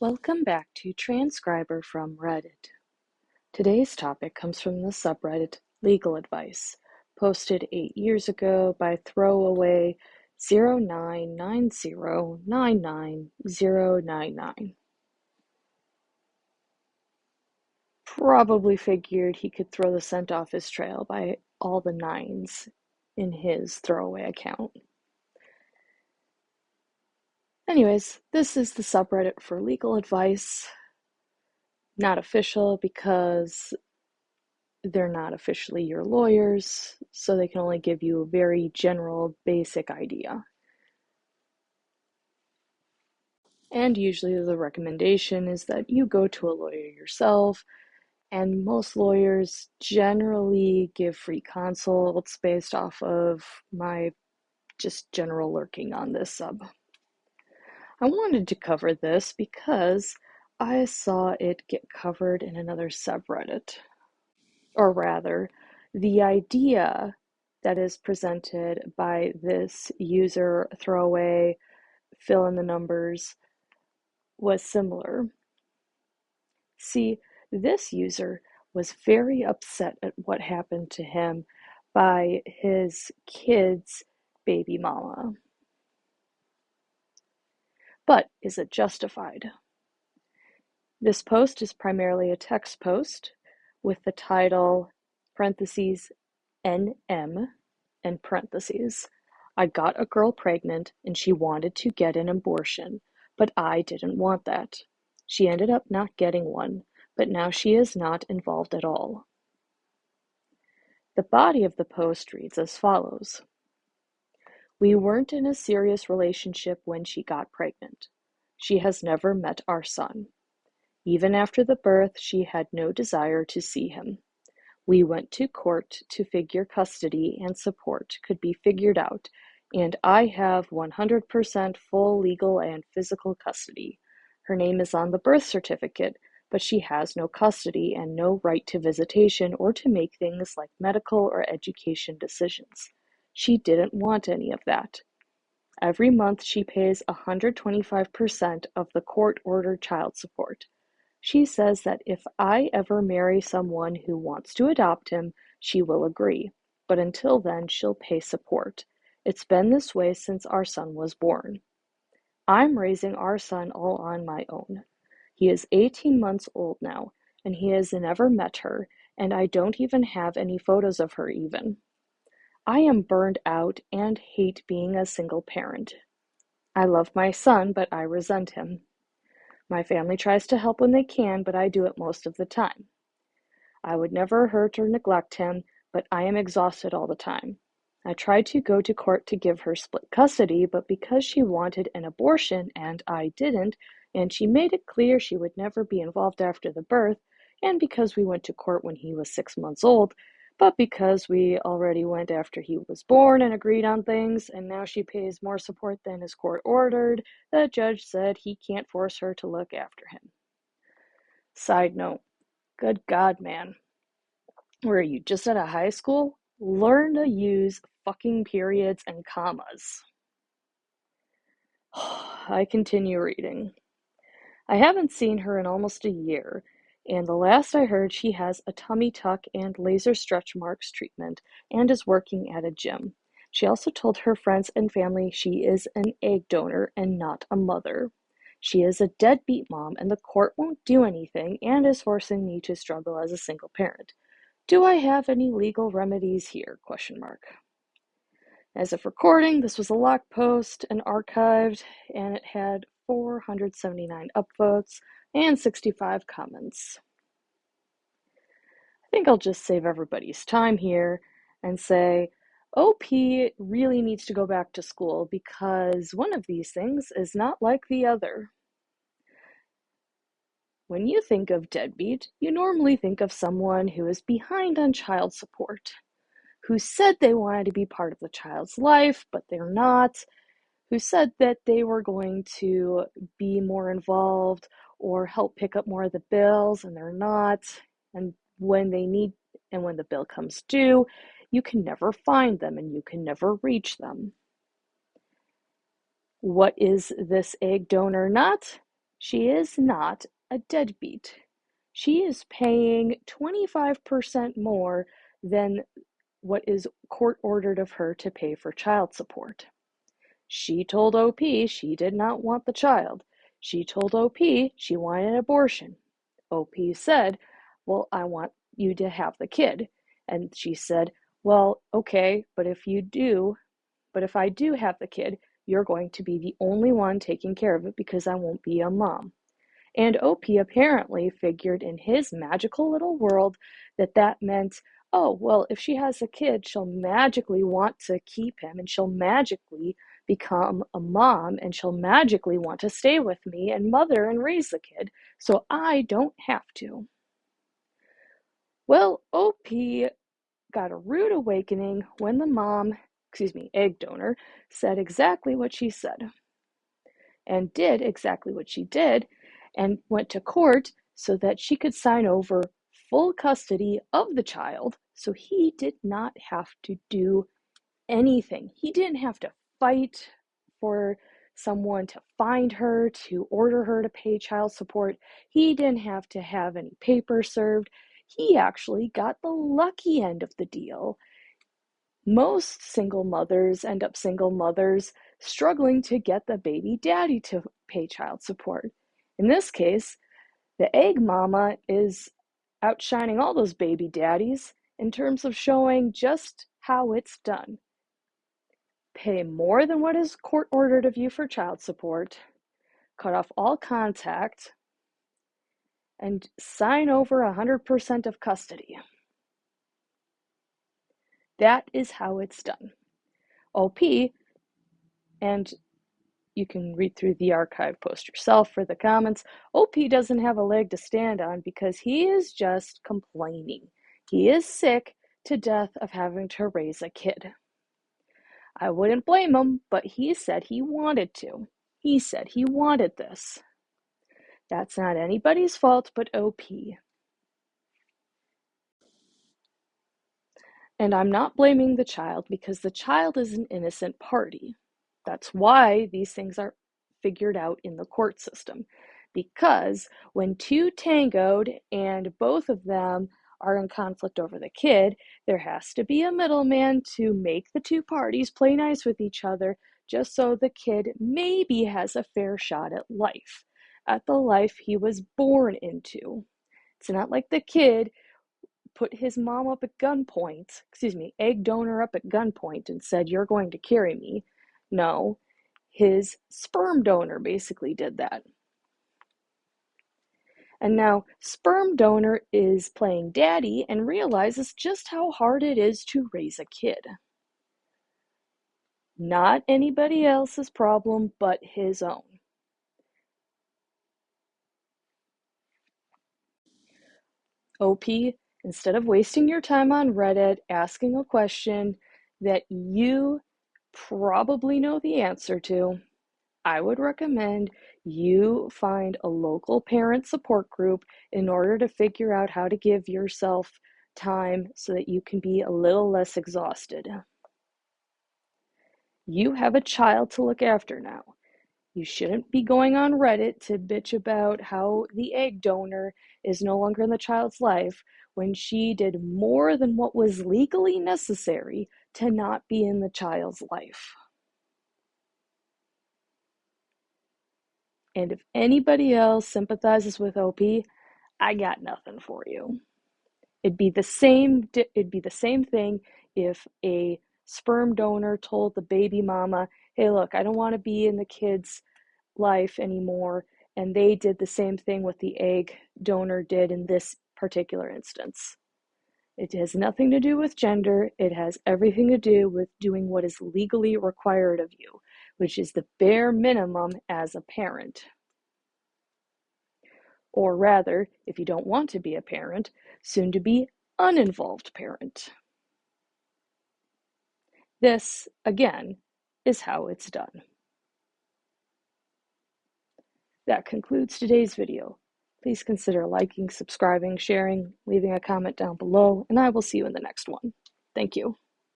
Welcome back to Transcriber from Reddit. Today's topic comes from the subreddit Legal Advice, posted 8 years ago by throwaway 0990999099. Probably figured he could throw the scent off his trail by all the nines in his throwaway account. Anyways, this is the subreddit for legal advice. Not official because they're not officially your lawyers, so they can only give you a very general, basic idea. And usually the recommendation is that you go to a lawyer yourself, and most lawyers generally give free consults based off of my just general lurking on this sub. I wanted to cover this because I saw it get covered in another subreddit. Or rather, the idea that is presented by this user throwaway fill in the numbers was similar. See, this user was very upset at what happened to him by his kid's baby mama. But is it justified? This post is primarily a text post with the title parentheses NM and parentheses. I got a girl pregnant and she wanted to get an abortion, but I didn't want that. She ended up not getting one, but now she is not involved at all. The body of the post reads as follows. We weren't in a serious relationship when she got pregnant. She has never met our son. Even after the birth, she had no desire to see him. We went to court to figure custody and support could be figured out, and I have 100% full legal and physical custody. Her name is on the birth certificate, but she has no custody and no right to visitation or to make things like medical or education decisions. She didn't want any of that. Every month she pays 125% of the court-ordered child support. She says that if I ever marry someone who wants to adopt him, she will agree, but until then she'll pay support. It's been this way since our son was born. I'm raising our son all on my own. He is 18 months old now, and he has never met her, and I don't even have any photos of her even. I am burned out and hate being a single parent. I love my son, but I resent him. My family tries to help when they can, but I do it most of the time. I would never hurt or neglect him, but I am exhausted all the time. I tried to go to court to give her split custody, but because she wanted an abortion and I didn't, and she made it clear she would never be involved after the birth, and because we went to court when he was 6 months old, but because we already went after he was born and agreed on things, and now she pays more support than is court ordered, the judge said he can't force her to look after him. Side note, good God, man. Were you just out of high school? Learn to use fucking periods and commas. I continue reading. I haven't seen her in almost a year, and the last I heard she has a tummy tuck and laser stretch marks treatment and is working at a gym. She also told her friends and family she is an egg donor and not a mother. She is a deadbeat mom and the court won't do anything and is forcing me to struggle as a single parent. Do I have any legal remedies here? ? As of recording, this was a locked post and archived, and it had 479 upvotes and 65 comments. I think I'll just save everybody's time here and say OP really needs to go back to school because one of these things is not like the other. When you think of deadbeat, you normally think of someone who is behind on child support, who said they wanted to be part of the child's life, but they're not, who said that they were going to be more involved or help pick up more of the bills, and they're not, and when the bill comes due, you can never find them and you can never reach them. What is this egg donor not? She is not a deadbeat. She is paying 25% more than what is court ordered of her to pay for child support. She told OP she did not want the child. She told OP she wanted an abortion. OP said, well, I want you to have the kid. And she said, well, okay, but if I do have the kid, you're going to be the only one taking care of it because I won't be a mom. And OP apparently figured in his magical little world that that meant, oh, well, if she has a kid, she'll magically want to keep him and she'll magically become a mom and she'll magically want to stay with me and mother and raise the kid, so I don't have to. Well, OP got a rude awakening when the egg donor, said exactly what she said and did exactly what she did and went to court so that she could sign over full custody of the child so he did not have to do anything. He didn't have to fight for someone to find her, to order her to pay child support. He didn't have to have any papers served. He actually got the lucky end of the deal. Most single mothers end up single mothers struggling to get the baby daddy to pay child support. In this case, the egg mama is outshining all those baby daddies in terms of showing just how it's done. Pay more than what is court ordered of you for child support, cut off all contact, and sign over 100% of custody. That is how it's done. OP, and you can read through the archive post yourself for the comments. OP doesn't have a leg to stand on because he is just complaining. He is sick to death of having to raise a kid. I wouldn't blame him, but he said he wanted to. He said he wanted this. That's not anybody's fault but OP. And I'm not blaming the child because the child is an innocent party. That's why these things are figured out in the court system. Because when two tangoed and both of them are in conflict over the kid, there has to be a middleman to make the two parties play nice with each other just so the kid maybe has a fair shot at life, at the life he was born into. It's not like the kid put his mom up at gunpoint, egg donor up at gunpoint and said, you're going to carry me. No, his sperm donor basically did that. And now sperm donor is playing daddy and realizes just how hard it is to raise a kid. Not anybody else's problem but his own. OP, instead of wasting your time on Reddit asking a question that you probably know the answer to, I would recommend you find a local parent support group in order to figure out how to give yourself time so that you can be a little less exhausted. You have a child to look after now. You shouldn't be going on Reddit to bitch about how the egg donor is no longer in the child's life when she did more than what was legally necessary to not be in the child's life. And if anybody else sympathizes with OP, I got nothing for you. It'd be the same thing if a sperm donor told the baby mama, hey, look, I don't want to be in the kid's life anymore. And they did the same thing what the egg donor did in this particular instance. It has nothing to do with gender. It has everything to do with doing what is legally required of you, which is the bare minimum as a parent. Or rather, if you don't want to be a parent, soon to be uninvolved parent. This, again, is how it's done. That concludes today's video. Please consider liking, subscribing, sharing, leaving a comment down below, and I will see you in the next one. Thank you.